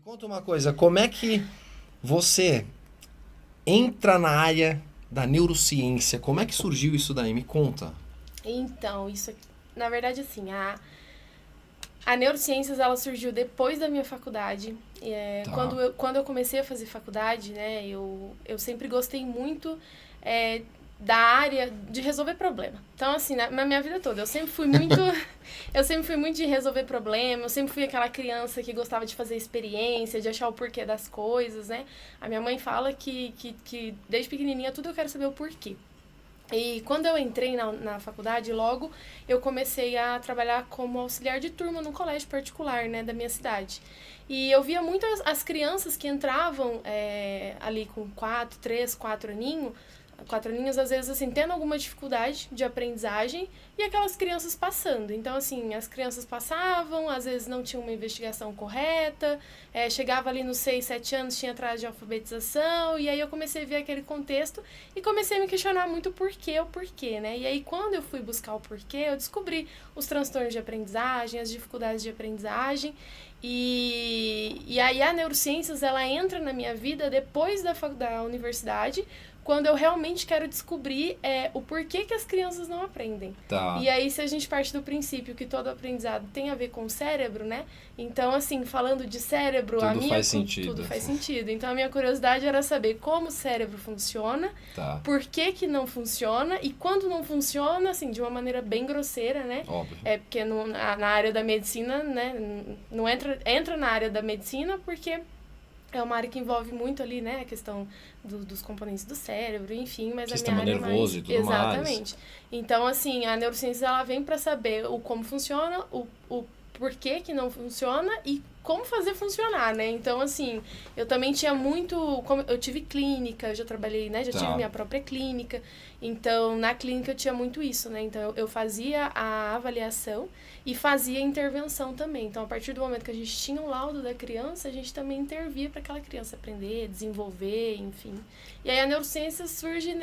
conta uma coisa, como é que você entra na área da neurociência? Como é que surgiu isso daí? Me conta. Então, isso aqui, na verdade, assim, a neurociências ela surgiu depois da minha faculdade. Tá, Quando eu comecei a fazer faculdade, né, eu sempre gostei muito é, da área de resolver problema. Então, assim, na minha vida toda, eu sempre fui muito de resolver problema, eu sempre fui aquela criança que gostava de fazer experiência, de achar o porquê das coisas, né? A minha mãe fala que desde pequenininha tudo eu quero saber o porquê. E quando eu entrei na faculdade, logo eu comecei a trabalhar como auxiliar de turma num colégio particular, né, da minha cidade. E eu via muito as crianças que entravam ali com 4 aninhos, às vezes, assim, tendo alguma dificuldade de aprendizagem e aquelas crianças passando. Então, assim, as crianças passavam, às vezes não tinha uma investigação correta, chegava ali nos 6, 7 anos, tinha atraso de alfabetização, e aí eu comecei a ver aquele contexto e comecei a me questionar muito o porquê, né? E aí, quando eu fui buscar o porquê, eu descobri os transtornos de aprendizagem, as dificuldades de aprendizagem, e aí a neurociências, ela entra na minha vida depois da universidade, quando eu realmente quero descobrir o porquê que as crianças não aprendem. tá. E aí, se a gente parte do princípio que todo aprendizado tem a ver com o cérebro, né? Então, assim, falando de cérebro, Tudo faz tudo sentido. faz sentido. Então, a minha curiosidade era saber como o cérebro funciona, Tá, por que não funciona, e quando não funciona, assim, de uma maneira bem grosseira, né? óbvio. Porque na área da medicina, né? Não entra na área da medicina porque é uma área que envolve muito ali, né, a questão dos componentes do cérebro, enfim, mas a minha Sistema área é mais... nervoso e tudo mais. Exatamente. Então, assim, a neurociência, ela vem para saber o como funciona, o porquê que não funciona e como fazer funcionar, né? Então, assim, eu também tinha muito... Eu tive clínica, já trabalhei, né? Já tive Tá. minha própria clínica. Então, na clínica eu tinha muito isso, né? Então, eu fazia a avaliação e fazia a intervenção também. Então, a partir do momento que a gente tinha um laudo da criança, a gente também intervia para aquela criança aprender, desenvolver, enfim. E aí a neurociência surge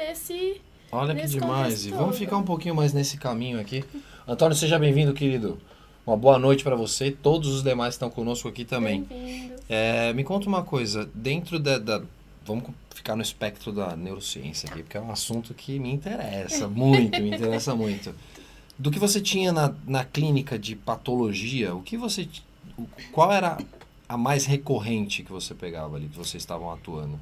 Olha que nesse demais. contexto E vamos ficar um todo. pouquinho mais nesse caminho aqui. Antônio, seja bem-vindo, querido. Uma boa noite para você e todos os demais que estão conosco aqui também. Bem-vindos. Me conta uma coisa, dentro vamos ficar no espectro da neurociência aqui, porque é um assunto que me interessa muito, me interessa muito. Do que você tinha na clínica de patologia, qual era a mais recorrente que você pegava ali, que vocês estavam atuando?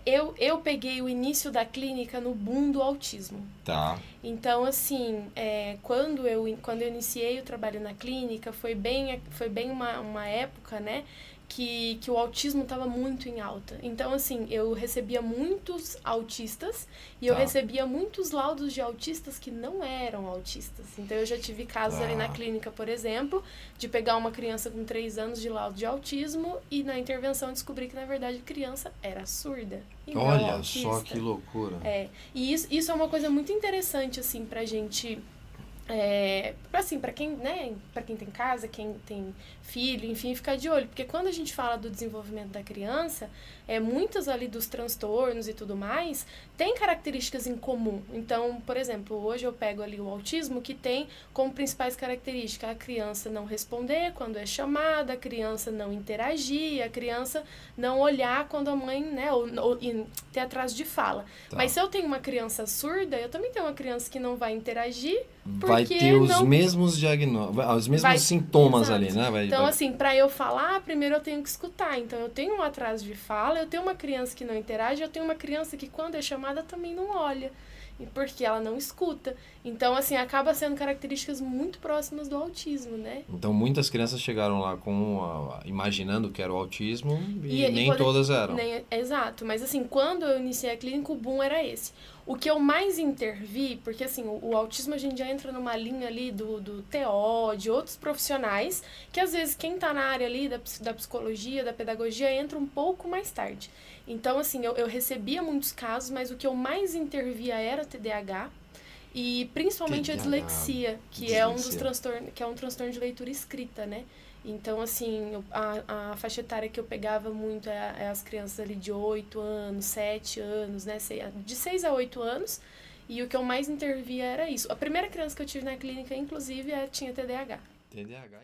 Eu peguei o início da clínica no boom do autismo. Tá, Então, assim, quando eu iniciei o trabalho na clínica, foi bem uma época, né, que o autismo estava muito em alta. Então, assim, eu recebia muitos autistas e eu tá, recebia muitos laudos de autistas que não eram autistas. Então, eu já tive casos ali na tá. clínica, por exemplo, de pegar uma criança com 3 anos de laudo de autismo e na intervenção descobrir que, na verdade, a criança era surda e não Olha só autista. que loucura. E isso é uma coisa muito interessante, assim, pra gente... assim, para quem, né, para quem tem casa, quem tem filho, enfim, ficar de olho, porque quando a gente fala do desenvolvimento da criança, muitos ali dos transtornos e tudo mais, tem características em comum. Então, por exemplo, hoje eu pego ali o autismo, que tem como principais características a criança não responder quando é chamada, a criança não interagir, a criança não olhar quando a mãe, né, ou ter atraso de fala. Tá. Mas se eu tenho uma criança surda, eu também tenho uma criança que não vai interagir, Vai ter porque os não mesmos diagnósticos, os mesmos vai. sintomas Exato. ali, né? Então, assim, para eu falar, primeiro eu tenho que escutar. Então, eu tenho um atraso de fala, eu tenho uma criança que não interage, eu tenho uma criança que, quando é chamada, também não olha. Porque ela não escuta. Então, assim, acaba sendo características muito próximas do autismo, né? Então, muitas crianças chegaram lá imaginando que era o autismo e nem pode- todas eram. Exato, mas assim, quando eu iniciei a clínica, o boom era esse. O que eu mais intervi, porque assim, o autismo a gente já entra numa linha ali do TO, de outros profissionais, que às vezes quem tá na área ali da psicologia, da pedagogia, entra um pouco mais tarde. Então, assim, eu recebia muitos casos, mas o que eu mais intervia era TDAH, e principalmente a TDAH, dislexia, dislexia. que é um transtorno de leitura escrita, né? Então, assim, a faixa etária que eu pegava muito é as crianças ali de 8 anos, 7 anos, né? De 6 a 8 anos. E o que eu mais intervia era isso. A primeira criança que eu tive na clínica, inclusive, tinha TDAH. TDAH.